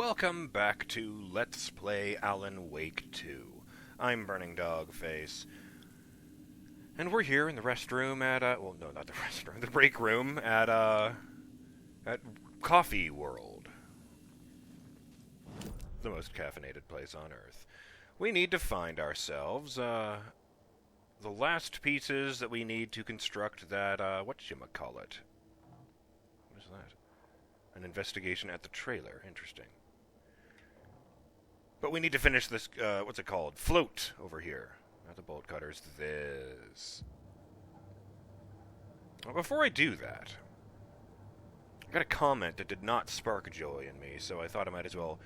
welcome back to Let's Play Alan Wake 2. I'm BurningDogFace, and we're here in the restroom at, well, no, not the restroom, the break room at Coffee World. The most caffeinated place on Earth. We need to find ourselves, the last pieces that we need to construct that, whatchamacallit? What is that? An investigation at the trailer. Interesting. But we need to finish this, what's it called? Float over here. Not the bolt cutters, this. Well, before I do that, I got a comment that did not spark joy in me, so I thought I might as well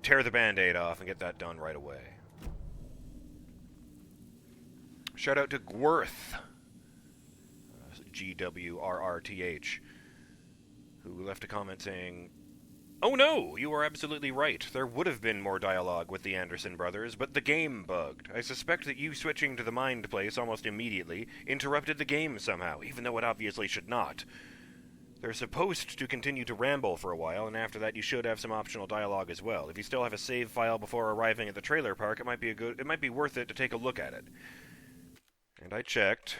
tear the Band-Aid off and get that done right away. Shout out to Gwrth, GWRRTH, who left a comment saying, "Oh no, you are absolutely right. There would have been more dialogue with the Anderson brothers, but the game bugged. I suspect that you switching to the Mind place almost immediately interrupted the game somehow, even though it obviously should not. They're supposed to continue to ramble for a while, and after that you should have some optional dialogue as well. If you still have a save file before arriving at the trailer park, it might be worth it to take a look at it." And I checked.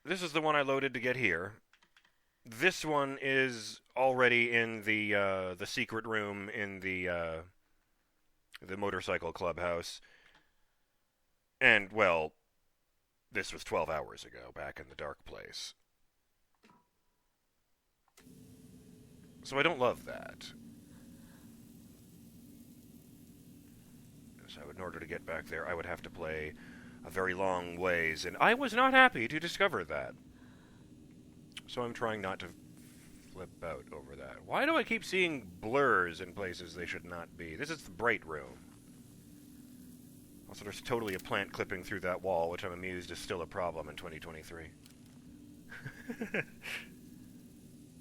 This is the one I loaded to get here. This one is already in the secret room in the motorcycle clubhouse. And, well, this was 12 hours ago, back in the dark place. So I don't love that. So in order to get back there, I would have to play a very long ways, and I was not happy to discover that. So I'm trying not to flip out over that. Why do I keep seeing blurs in places they should not be? This is the bright room. Also, there's totally a plant clipping through that wall, which I'm amused is still a problem in 2023.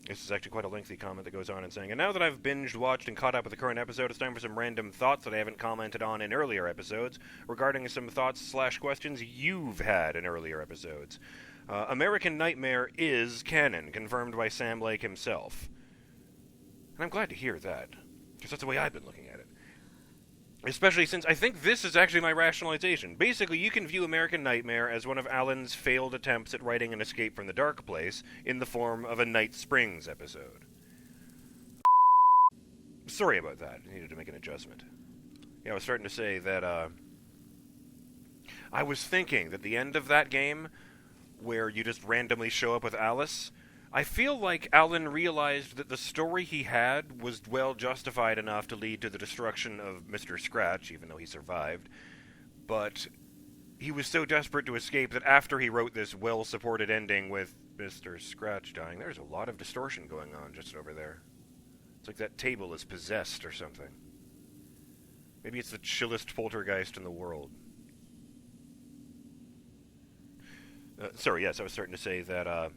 This is actually quite a lengthy comment that goes on and saying, "And now that I've binged, watched, and caught up with the current episode, it's time for some random thoughts that I haven't commented on in earlier episodes, regarding some thoughts/questions you've had in earlier episodes. American Nightmare is canon, confirmed by Sam Lake himself." And I'm glad to hear that, because that's the way I've been looking at it. Especially since I think this is actually my rationalization. Basically, you can view American Nightmare as one of Alan's failed attempts at writing an escape from the dark place in the form of a Night Springs episode. Sorry about that. I needed to make an adjustment. Yeah, I was starting to say that, I was thinking that the end of that game, where you just randomly show up with Alice, I feel like Alan realized that the story he had was well justified enough to lead to the destruction of Mr. Scratch, even though he survived, but he was so desperate to escape that after he wrote this well-supported ending with Mr. Scratch dying, there's a lot of distortion going on just over there. It's like that table is possessed or something. Maybe it's the chillest poltergeist in the world. Sorry, yes, I was starting to say that,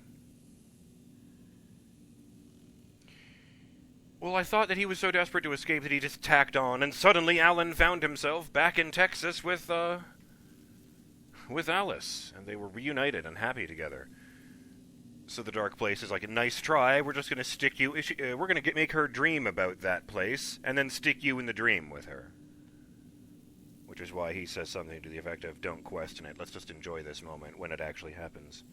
well, I thought that he was so desperate to escape that he just tacked on, and suddenly Alan found himself back in Texas with Alice, and they were reunited and happy together. So the dark place is like, a nice try, we're just gonna stick you, we're gonna make her dream about that place, and then stick you in the dream with her. Which is why he says something to the effect of, "Don't question it, let's just enjoy this moment when it actually happens."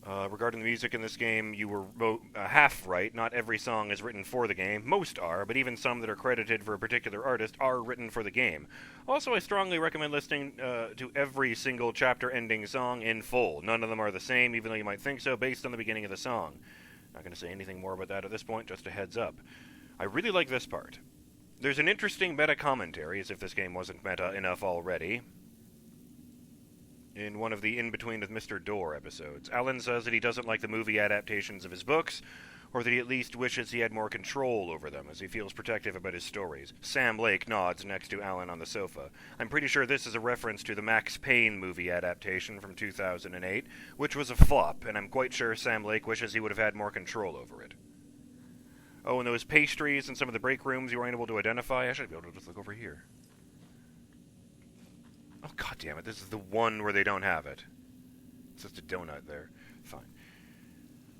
Regarding the music in this game, you were half right. Not every song is written for the game. Most are, but even some that are credited for a particular artist are written for the game. Also, I strongly recommend listening to every single chapter-ending song in full. None of them are the same, even though you might think so, based on the beginning of the song. Not going to say anything more about that at this point, just a heads up. I really like this part. There's an interesting meta-commentary, as if this game wasn't meta enough already, in one of the In Between with Mr. Door episodes. Alan says that he doesn't like the movie adaptations of his books, or that he at least wishes he had more control over them, as he feels protective about his stories. Sam Lake nods next to Alan on the sofa. I'm pretty sure this is a reference to the Max Payne movie adaptation from 2008, which was a flop, and I'm quite sure Sam Lake wishes he would have had more control over it. Oh, and those pastries in some of the break rooms you were unable to identify? I should be able to just look over here. Oh, god damn it, this is the one where they don't have it. It's just a donut there. Fine.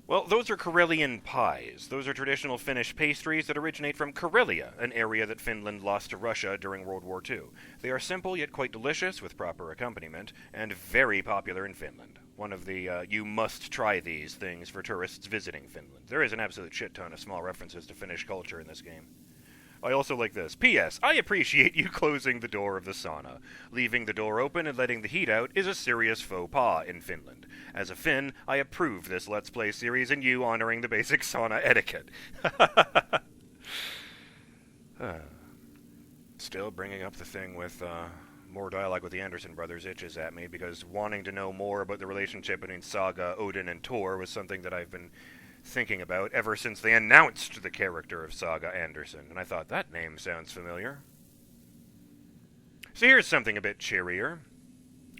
Well, those are Karelian pies. Those are traditional Finnish pastries that originate from Karelia, an area that Finland lost to Russia during World War II. They are simple yet quite delicious with proper accompaniment, and very popular in Finland. One of the you must try these things for tourists visiting Finland. There is an absolute shit ton of small references to Finnish culture in this game. I also like this. P.S. I appreciate you closing the door of the sauna. Leaving the door open and letting the heat out is a serious faux pas in Finland. As a Finn, I approve this Let's Play series and you honoring the basic sauna etiquette. Still bringing up the thing with more dialogue with the Anderson brothers itches at me, because wanting to know more about the relationship between Saga, Odin, and Tor was something that I've been thinking about ever since they announced the character of Saga Anderson, and I thought, that name sounds familiar. So here's something a bit cheerier.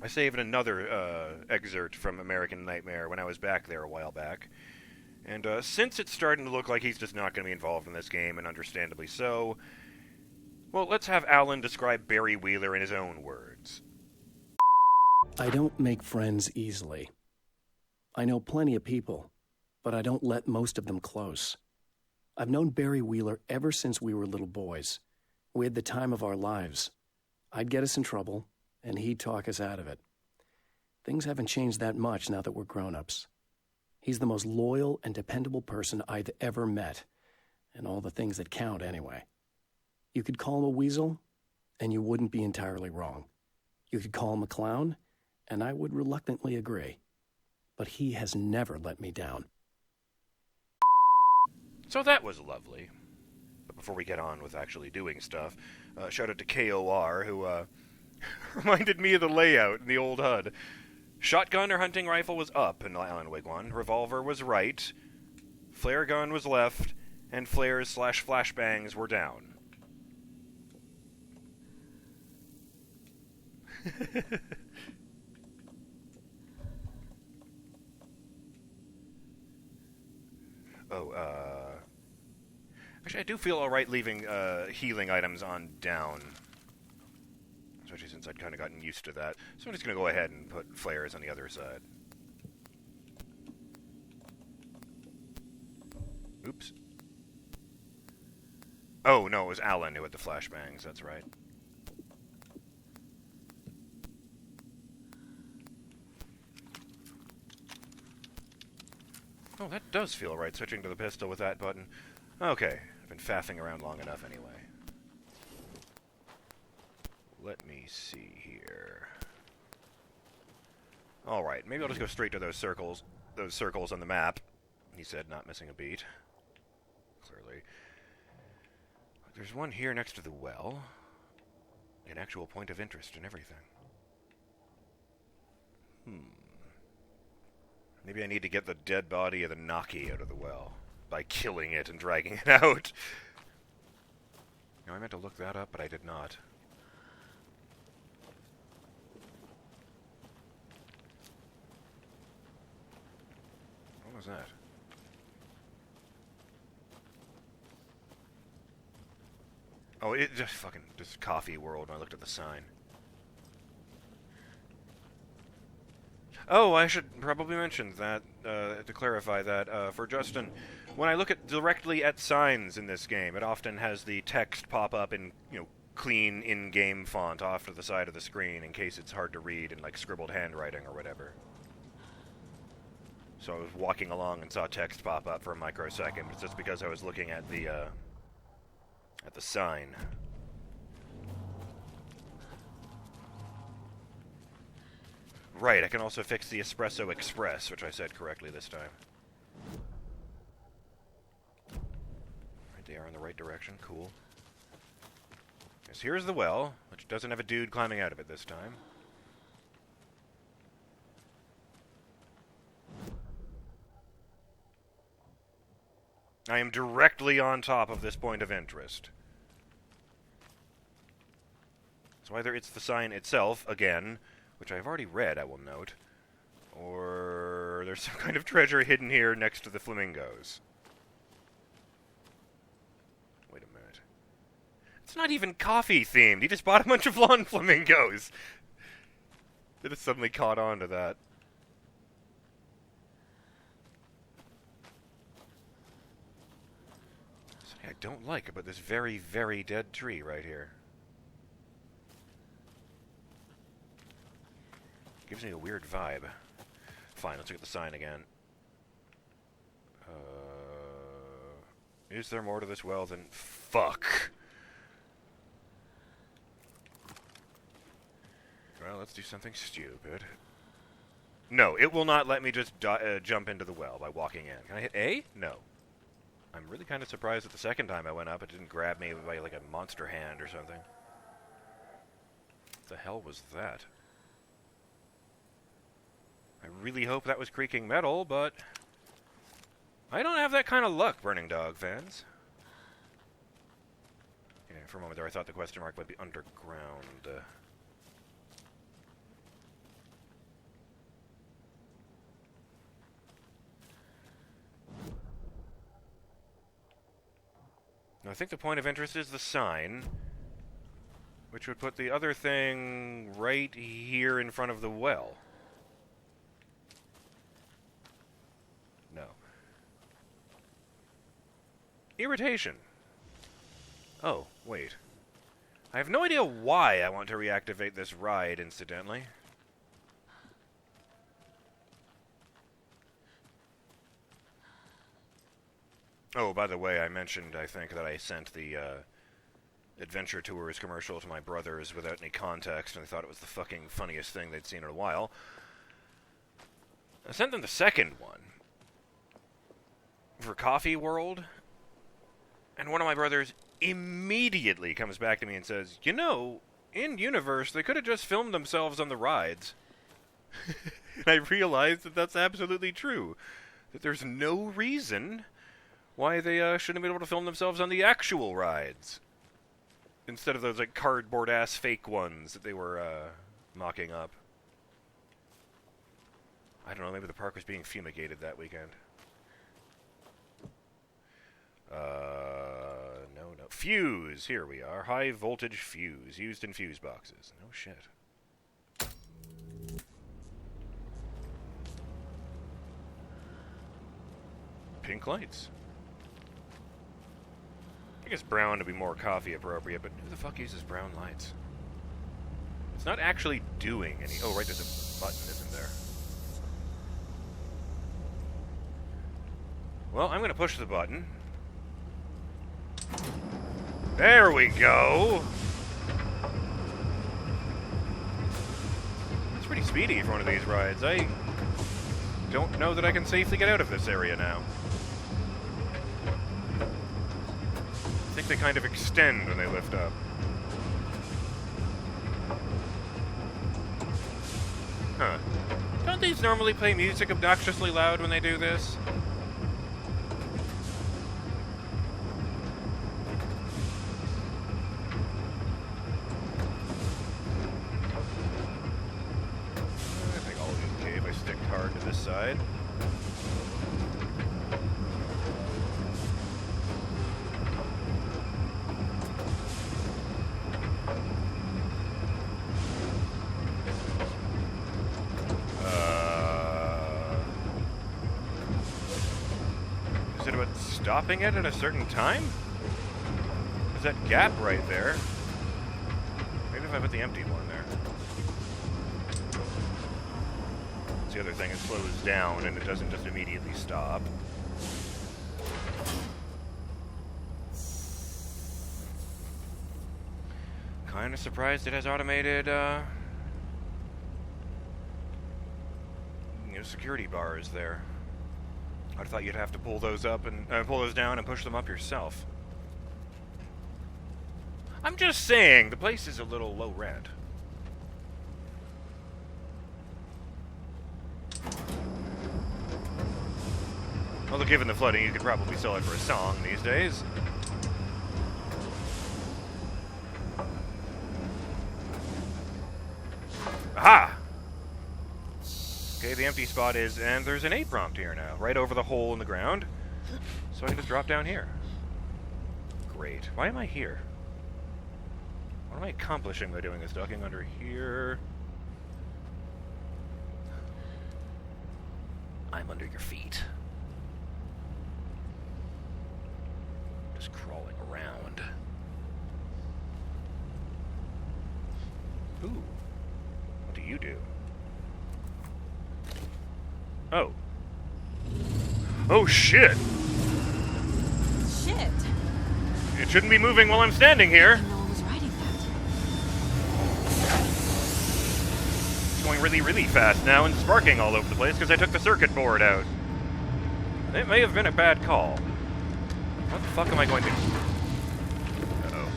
I saved another excerpt from American Nightmare when I was back there a while back, and since it's starting to look like he's just not going to be involved in this game, and understandably so, well, let's have Alan describe Barry Wheeler in his own words. I don't make friends easily. I know plenty of people, but I don't let most of them close. I've known Barry Wheeler ever since we were little boys. We had the time of our lives. I'd get us in trouble, and he'd talk us out of it. Things haven't changed that much now that we're grown-ups. He's the most loyal and dependable person I've ever met, and all the things that count anyway. You could call him a weasel, and you wouldn't be entirely wrong. You could call him a clown, and I would reluctantly agree. But he has never let me down. So that was lovely. But before we get on with actually doing stuff, shout out to KOR, who reminded me of the layout in the old HUD. Shotgun or hunting rifle was up in Alan Wake 1, revolver was right, flare gun was left, and flares/flashbangs were down. Actually, I do feel alright leaving healing items on down. Especially since I'd kind of gotten used to that. So I'm just going to go ahead and put flares on the other side. Oops. Oh, no, it was Alan who had the flashbangs, that's right. Oh, that does feel right, switching to the pistol with that button. Okay, I've been faffing around long enough anyway. Let me see here. Alright, maybe I'll just go straight to those circles on the map. He said, not missing a beat. Clearly. There's one here next to the well. An actual point of interest and everything. Maybe I need to get the dead body of the Naki out of the well by killing it and dragging it out. Now, I meant to look that up, but I did not. What was that? Oh, it just coffee world when I looked at the sign. Oh, I should probably mention that, to clarify that, for Justin, when I look directly at signs in this game, it often has the text pop up in, clean in-game font off to the side of the screen in case it's hard to read in, scribbled handwriting or whatever. So I was walking along and saw text pop up for a microsecond, but it's just because I was looking at the sign. Right, I can also fix the Espresso Express, which I said correctly this time. Right, they are in the right direction, cool. Yes, here's the well, which doesn't have a dude climbing out of it this time. I am directly on top of this point of interest. So either it's the sign itself, again, which I've already read, I will note, or there's some kind of treasure hidden here next to the flamingos. Wait a minute. It's not even coffee-themed. He just bought a bunch of lawn flamingos. They just suddenly caught on to that. I don't like about this very, very dead tree right here. Gives me a weird vibe. Fine, let's look at the sign again. Is there more to this well than... Fuck! Well, let's do something stupid. No, it will not let me just jump into the well by walking in. Can I hit A? No. I'm really kind of surprised that the second time I went up, it didn't grab me by like a monster hand or something. What the hell was that? I really hope that was creaking metal, but I don't have that kind of luck, Burning Dog fans. Yeah, for a moment there I thought the question mark might be underground. I think the point of interest is the sign, which would put the other thing right here in front of the well. No. Irritation. Oh, wait. I have no idea why I want to reactivate this ride, incidentally. Oh, by the way, I mentioned, I think, that I sent the Adventure Tours commercial to my brothers without any context, and they thought it was the fucking funniest thing they'd seen in a while. I sent them the second one for Coffee World, and one of my brothers immediately comes back to me and says, you know, in universe, they could have just filmed themselves on the rides. And I realized that that's absolutely true. That there's no reason why they shouldn't be able to film themselves on the actual rides, instead of those like cardboard-ass fake ones that they were mocking up. I don't know, maybe the park was being fumigated that weekend. No. Fuse! Here we are. High voltage fuse, used in fuse boxes. No shit. Pink lights. I guess brown to be more coffee appropriate, but who the fuck uses brown lights? It's not actually doing any... Oh, right, there's a button, isn't there? Well, I'm gonna push the button. There we go! It's pretty speedy for one of these rides. I don't know that I can safely get out of this area now. I think they kind of extend when they lift up. Huh. Don't these normally play music obnoxiously loud when they do this? I think I'll be okay if I stick hard to this side. Is it about stopping it at a certain time? There's that gap right there. Maybe if I put the empty one there. That's the other thing, it slows down and it doesn't just immediately stop. Kinda surprised it has automated, security bars there. I thought you'd have to pull those up and pull those down and push them up yourself. I'm just saying, the place is a little low rent. Although given the flooding, you could probably sell it for a song these days. Aha! Okay, the empty spot is, and there's an A prompt here now, right over the hole in the ground. So I can just drop down here. Great. Why am I here? What am I accomplishing by doing this? Ducking under here. I'm under your feet. just crawling around. Ooh. What do you do? Oh. Oh, shit! Shit! It shouldn't be moving while I'm standing here. No one was riding that. It's going really, really fast now and sparking all over the place because I took the circuit board out. It may have been a bad call. What the fuck am I going to... Uh-oh.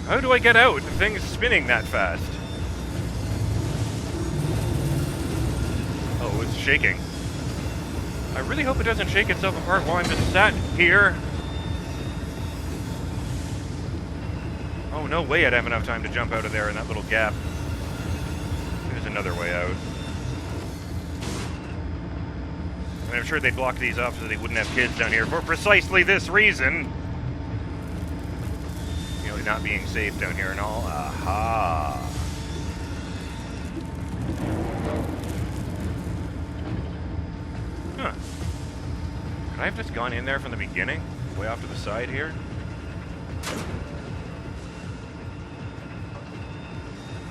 How do I get out? The thing's spinning that fast. Oh, it's shaking. I really hope it doesn't shake itself apart while I'm just sat here. Oh, no way I'd have enough time to jump out of there in that little gap. There's another way out. I mean, I'm sure they'd block these off so they wouldn't have kids down here for precisely this reason. You know, not being safe down here and all. Aha. Huh. Could I have just gone in there from the beginning? Way off to the side here?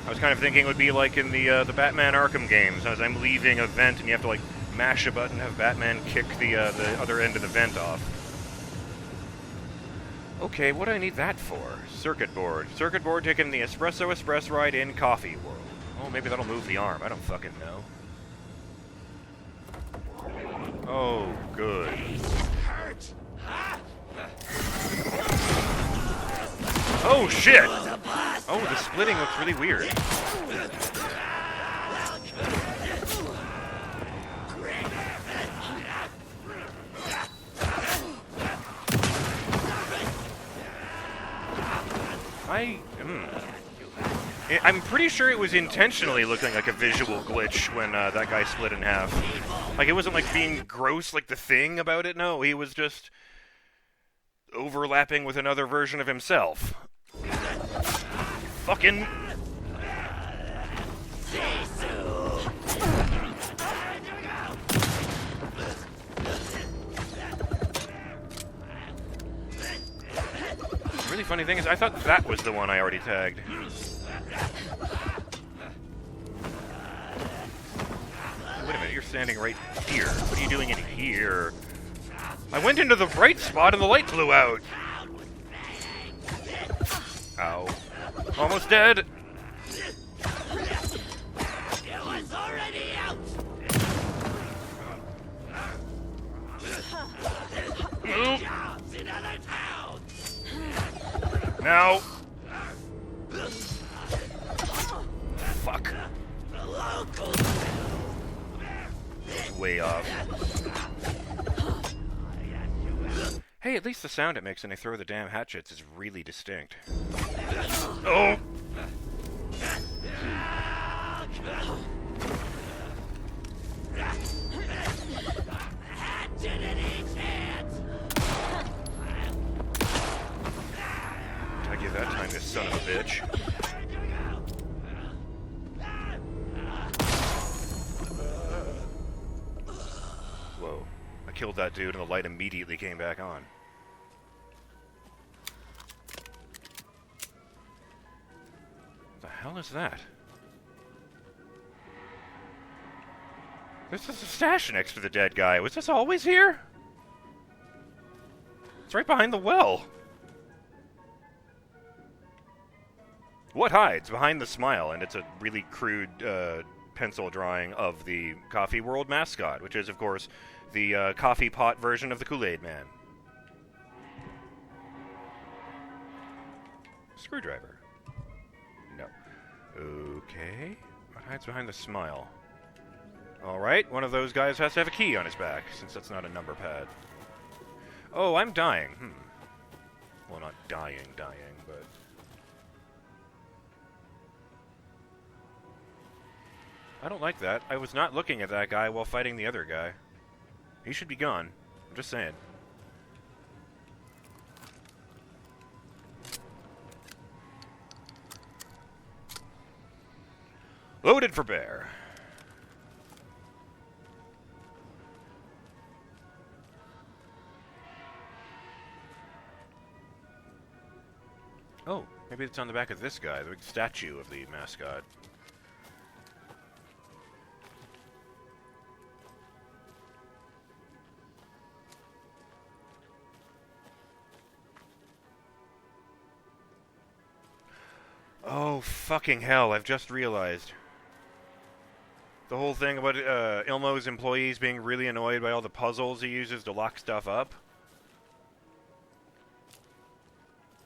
I was kind of thinking it would be like in the Batman Arkham games, as I'm leaving a vent and you have to like mash a button and have Batman kick the other end of the vent off. Okay, what do I need that for? Circuit board. Circuit board taking the Espresso Express ride in Coffee World. Oh, maybe that'll move the arm. I don't fucking know. Oh, good. Oh, shit! Oh, the splitting looks really weird. I'm pretty sure it was intentionally looking like a visual glitch when that guy split in half. Like, it wasn't like being gross like the Thing about it, no, he was just overlapping with another version of himself. Fucking... The really funny thing is, I thought that was the one I already tagged. Wait a minute, you're standing right here. What are you doing in here? I went into the bright spot and the light blew out. Ow. Almost dead. Move. Now. Fuck. Way off. Hey, at least the sound it makes when they throw the damn hatchets is really distinct. Oh! Did I give that time, this son of a bitch? Whoa. I killed that dude and the light immediately came back on. What the hell is that? This is a stash next to the dead guy. Was this always here? It's right behind the well. What hides behind the smile? And it's a really crude pencil drawing of the Coffee World mascot, which is, of course, the coffee pot version of the Kool-Aid Man. Screwdriver. No. Okay. What hides behind the smile? Alright, one of those guys has to have a key on his back, since that's not a number pad. Oh, I'm dying. Well, not dying, but... I don't like that. I was not looking at that guy while fighting the other guy. He should be gone. I'm just saying. Loaded for bear. Oh, maybe it's on the back of this guy, the big statue of the mascot. Oh, fucking hell, I've just realized. The whole thing about Ilmo's employees being really annoyed by all the puzzles he uses to lock stuff up.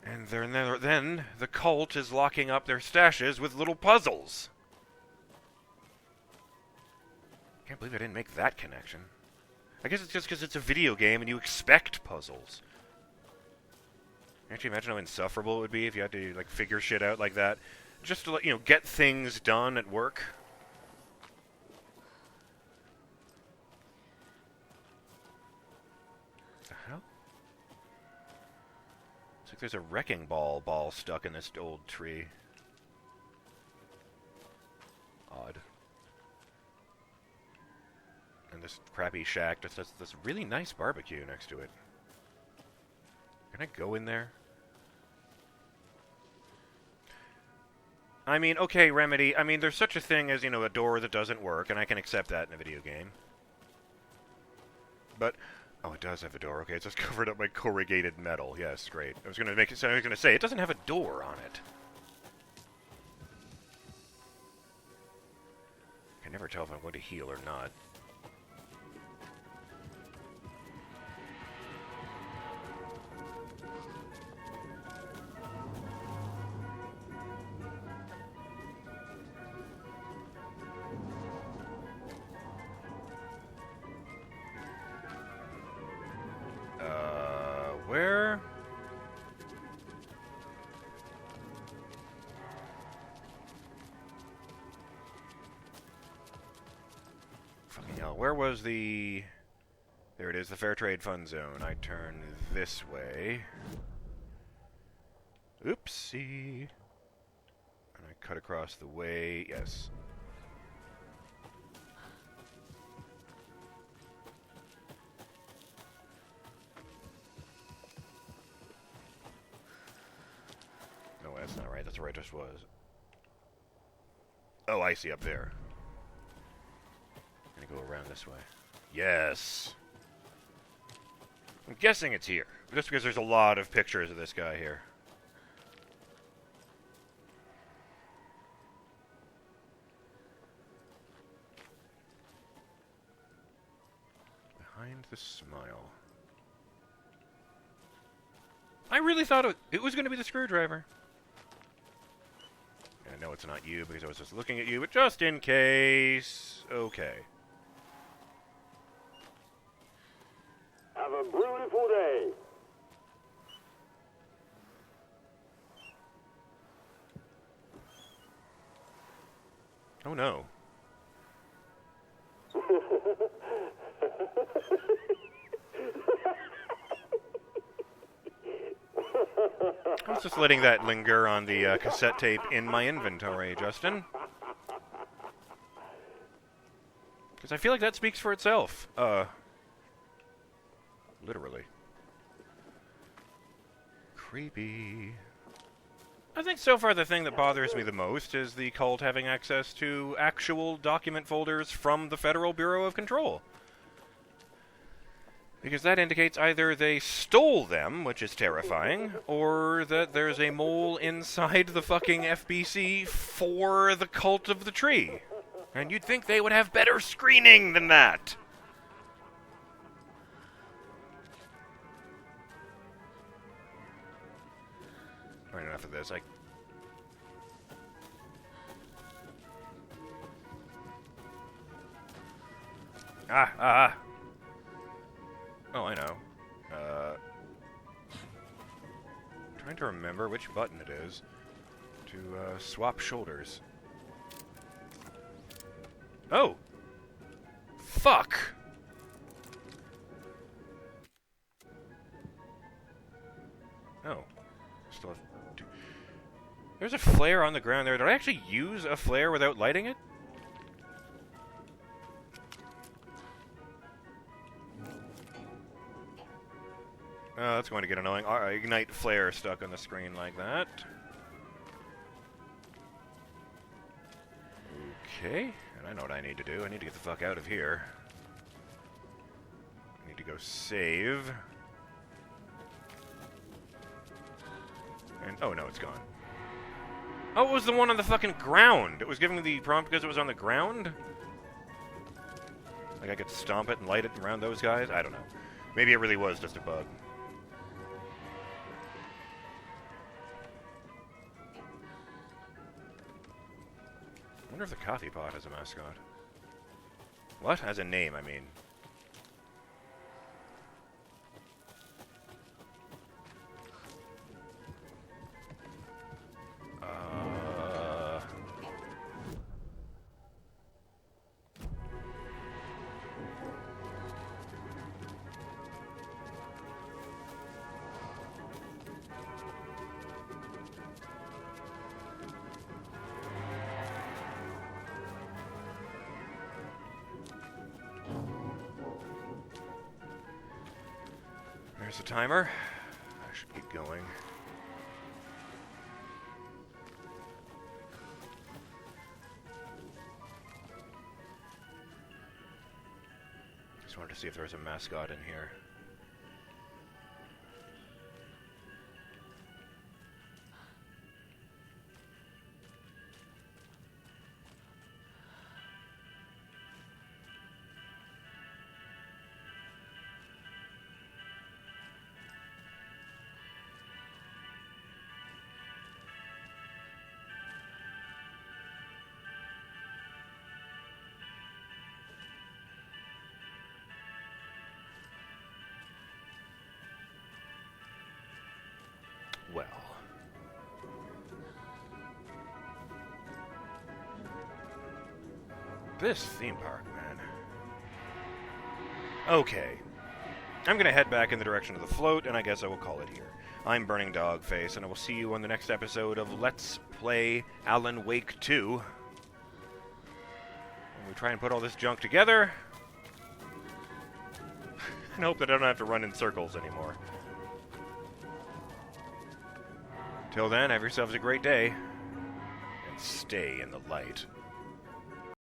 And then the cult is locking up their stashes with little puzzles. Can't believe I didn't make that connection. I guess it's just because it's a video game and you expect puzzles. Actually, imagine how insufferable it would be if you had to like figure shit out like that, just to get things done at work. The hell? Looks like there's a wrecking ball stuck in this old tree. Odd. And this crappy shack just has this really nice barbecue next to it. Can I go in there? I mean, okay, Remedy. I mean, there's such a thing as, a door that doesn't work, and I can accept that in a video game. But, oh, it does have a door. Okay, it's just covered up by corrugated metal. Yes, great. I was going to say, it doesn't have a door on it. I can never tell if I'm going to heal or not. Where? Fucking hell, where was the... There it is, the Fair Trade Fund Zone. I turn this way. Oopsie. And I cut across the way, yes. That's not right. That's where I just was. Oh, I see up there. I'm gonna go around this way. Yes! I'm guessing it's here. Just because there's a lot of pictures of this guy here. Behind the smile. I really thought it was going to be the screwdriver. I know it's not you because I was just looking at you, but just in case. Okay. Have a beautiful day. Oh no. I was just letting that linger on the cassette tape in my inventory, Justin. Because I feel like that speaks for itself. Literally. Creepy. I think so far the thing that bothers me the most is the cult having access to actual document folders from the Federal Bureau of Control. Because that indicates either they stole them, which is terrifying, or that there's a mole inside the fucking FBC for the cult of the tree. And you'd think they would have better screening than that. Alright, enough of this. Oh, I know. Trying to remember which button it is to swap shoulders. Oh! Fuck! Oh. Still have two. There's a flare on the ground there. Did I actually use a flare without lighting it? That's going to get annoying. Ignite flare stuck on the screen like that. Okay, and I know what I need to do. I need to get the fuck out of here. I need to go save. And, oh no, it's gone. Oh, it was the one on the fucking ground! It was giving me the prompt because it was on the ground? Like I could stomp it and light it around those guys? I don't know. Maybe it really was just a bug. I wonder if the coffee pot has a mascot. What? Has a name, I mean. There's the timer. I should keep going. Just wanted to see if there was a mascot in here. Well. This theme park, man. Okay. I'm gonna head back in the direction of the float, and I guess I will call it here. I'm BurningDogFace, and I will see you on the next episode of Let's Play Alan Wake 2. And we try and put all this junk together. And hope that I don't have to run in circles anymore. Till then, have yourselves a great day, and stay in the light.